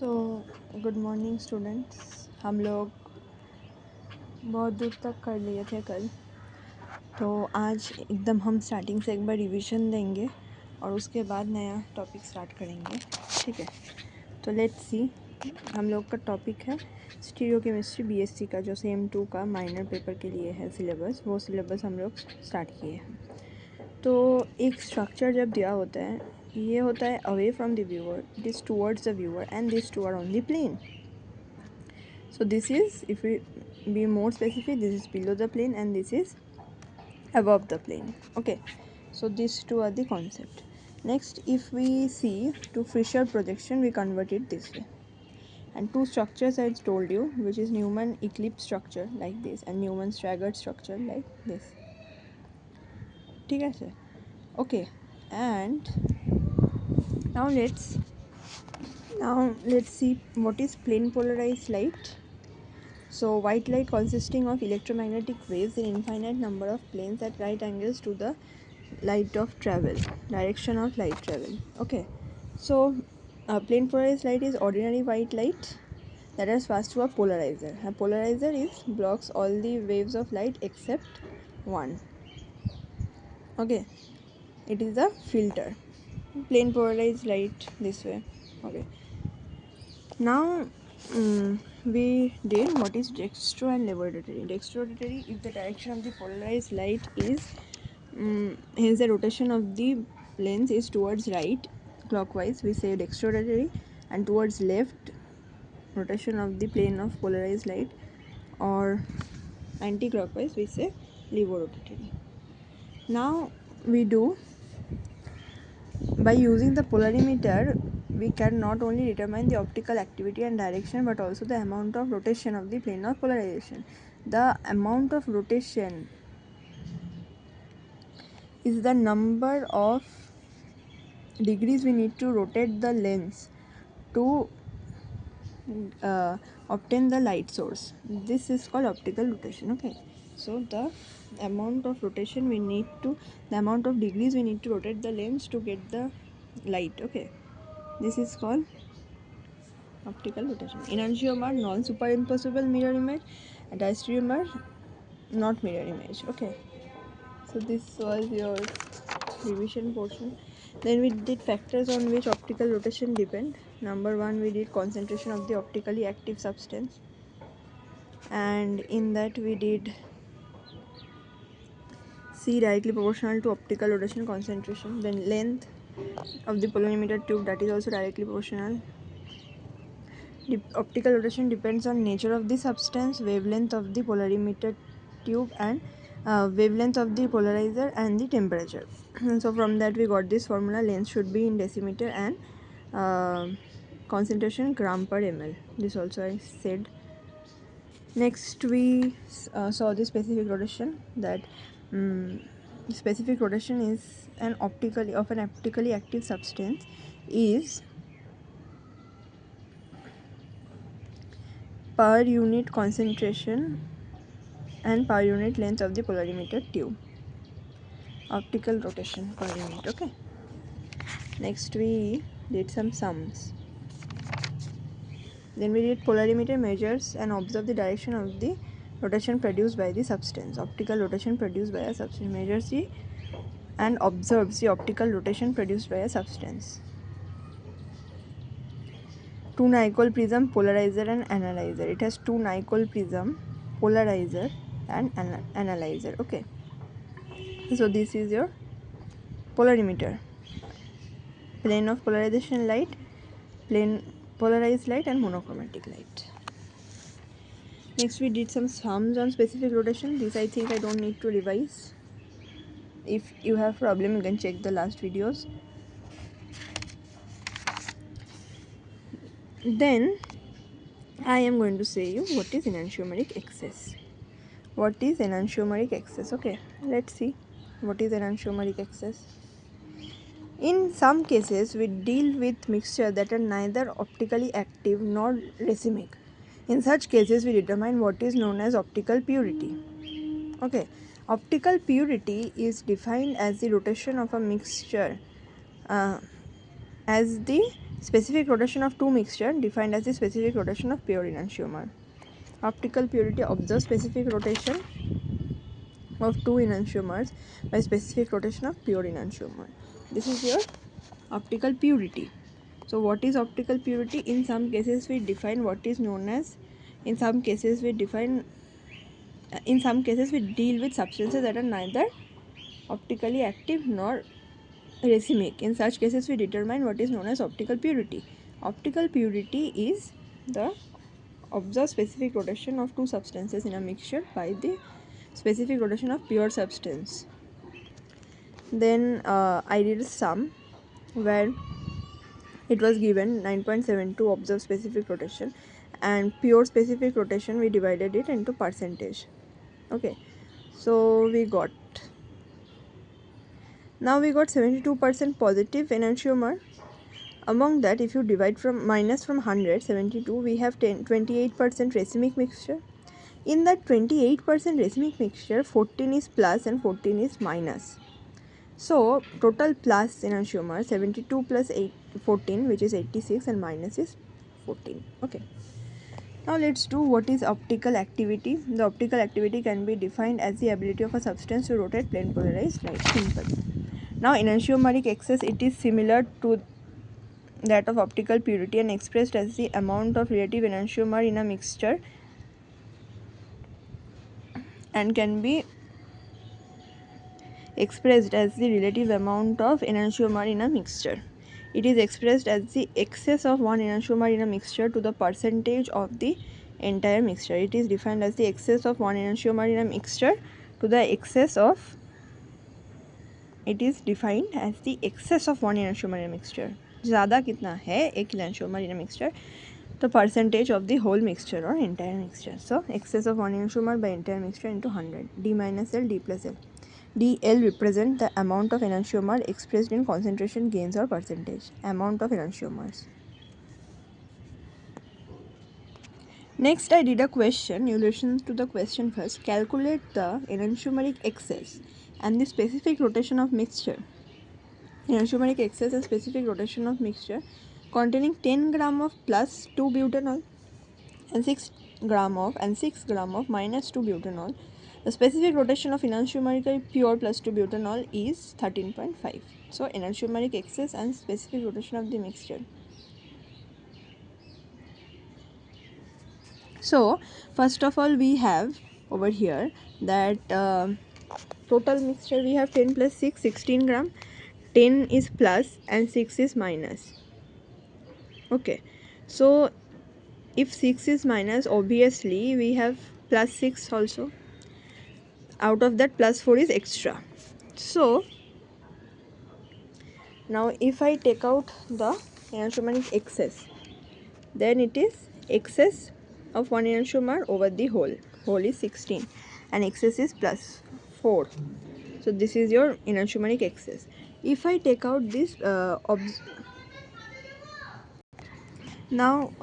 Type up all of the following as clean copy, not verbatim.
So good morning students. हम लोग बहुत दूर तक कर लिए थे कल, तो आज एकदम हम स्टार्टिंग से एक बार रिवीजन देंगे और उसके बाद नया टॉपिक स्टार्ट करेंगे। ठीक है, तो लेट्स सी। हम लोग का टॉपिक है स्टीरियोकेमिस्ट्री बीएससी का, जो सेम 2 का माइनर पेपर के लिए है सिलेबस। वो सिलेबस हम लोग स्टार्ट किए हैं। तो एक स्ट्रक्चर जब दिया होता है, ये होता है away from the viewer, this towards the viewer and this two are on the plane. So this is, if we be more specific, this is below the plane and this is above the plane. Okay, so these two are the concept. Next, if we see to Fisher projection, we convert it this way. And two structures I told you, which is Newman eclipse structure like this and Newman staggered structure like this. ठीक है sir? Okay, and now let's see what is plane polarized light. So white light consisting of electromagnetic waves in infinite number of planes at right angles to the light of travel, direction of light travel. Okay, so plane polarized light is ordinary white light that is passed through a polarizer. A polarizer blocks all the waves of light except one. Okay, it is a filter. Plane polarized light this way. Okay, now we did what is dextro and laboratory. Dextrorotatory, if the direction of the polarized light is hence the rotation of the lens is towards right clockwise, we say dextrorotatory, and towards left rotation of the plane of polarized light or anti-clockwise, we say levorotatory. Now we do, by using the polarimeter, we can not only determine the optical activity and direction but also the amount of rotation of the plane of polarization. The amount of rotation is the number of degrees we need to rotate the lens to obtain the light source. This is called optical rotation. Okay, so the amount of rotation we need to, the amount of degrees we need to rotate the lens to get the light. Okay, this is called optical rotation. Enantiomer, non-superimposable mirror image, and diastereomer, not mirror image. Okay, so this was your revision portion. Then we did factors on which optical rotation depend. Number 1, we did concentration of the optically active substance, and in that we did C directly proportional to optical rotation concentration. Then length of the polarimeter tube, that is also directly proportional. Optical rotation depends on nature of the substance, wavelength of the polarimeter tube, and wavelength of the polarizer and the temperature. So from that we got this formula: length should be in decimeter and concentration gram per ml. This also I said. Next we saw the specific rotation, that specific rotation is an optically active substance is per unit concentration and per unit length of the polarimeter tube. Optical rotation per unit. Okay, next we did some sums. Then we did polarimeter measures and observe the direction of the rotation produced by the substance. Optical rotation produced by a substance measures the and observes the optical rotation produced by a substance. Two Nicol prism, polarizer and analyzer. It has two Nicol prism, polarizer and analyzer. Okay, so this is your polarimeter. Plane of polarization light, plane polarized light and monochromatic light. Next we did some sums on specific rotation. This I think I don't need to revise. If you have problem, you can check the last videos. Then I am going to say you what is enantiomeric excess. What is enantiomeric excess? Okay, let's see what is enantiomeric excess. In some cases, we deal with mixtures that are neither optically active nor racemic. In such cases, we determine what is known as optical purity. Okay, optical purity is defined as the rotation of a mixture as the specific rotation of two mixture defined as the specific rotation of pure enantiomer. Optical purity observes specific rotation of two enantiomers by specific rotation of pure enantiomer. This is your optical purity. So what is optical purity? In some cases we define what is known as, in some cases we deal with substances that are neither optically active nor racemic. In such cases we determine what is known as optical purity. Optical purity is the observed specific rotation of two substances in a mixture by the specific rotation of pure substance. Then I did a sum where it was given 9.72 observed specific rotation, and pure specific rotation we divided it into percentage. Okay, so we got 72% positive enantiomer. Among that, if you divide from minus from 100, 72, we have 28% racemic mixture. In that 28% racemic mixture, 14 is plus and 14 is minus. So total plus enantiomer 72 plus 14, which is 86, and minus is 14. Okay. Now let's do what is optical activity. The optical activity can be defined as the ability of a substance to rotate plane polarized light. Simple. Now enantiomeric excess, it is similar to that of optical purity and expressed as the amount of relative enantiomer in a mixture, and can be expressed as the relative amount of enantiomer in a mixture. It is expressed as the excess of one enantiomer in a mixture to the percentage of the entire mixture. It is defined as the excess of one enantiomer in a mixture to the excess of, it is defined as the excess of one enantiomer in a mixture. ज़्यादा कितना है एक enantiomer in a mixture, the percentage of the whole mixture or entire mixture. So excess of one enantiomer by entire mixture into 100. D minus L, D plus L. dL represent the amount of enantiomer expressed in concentration gains or percentage. Amount of enantiomers. Next, I did a question. You listen to the question first. Calculate the enantiomeric excess and the specific rotation of mixture. Enantiomeric excess and specific rotation of mixture containing 10 gram of plus 2 butanol and 6 gram of minus 2 butanol. The specific rotation of enantiomerically pure plus 2 butanol is 13.5. So enantiomeric excess and specific rotation of the mixture. So first of all we have over here that total mixture we have 10 plus 6, 16 gram. 10 is plus and 6 is minus. Okay, so if 6 is minus, obviously we have plus 6 also. Out of that, plus 4 is extra. So now if I take out the enantiomeric excess, then it is excess of one enantiomer over the whole. Whole is 16 and excess is plus 4. So this is your enantiomeric excess. If I take out this now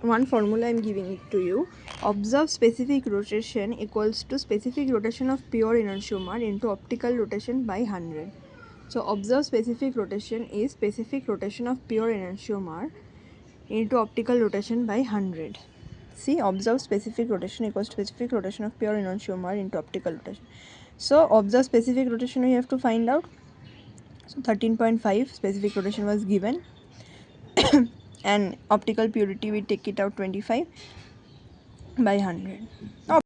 one formula I am giving it to you. Observed specific rotation equals to specific rotation of pure enantiomer into optical rotation by 100. So observed specific rotation is specific rotation of pure enantiomer into optical rotation by 100. See, observed specific rotation equals to specific rotation of pure enantiomer into optical rotation. So observed specific rotation we have to find out. So 13.5 specific rotation was given and optical purity we take it out 25 by 100.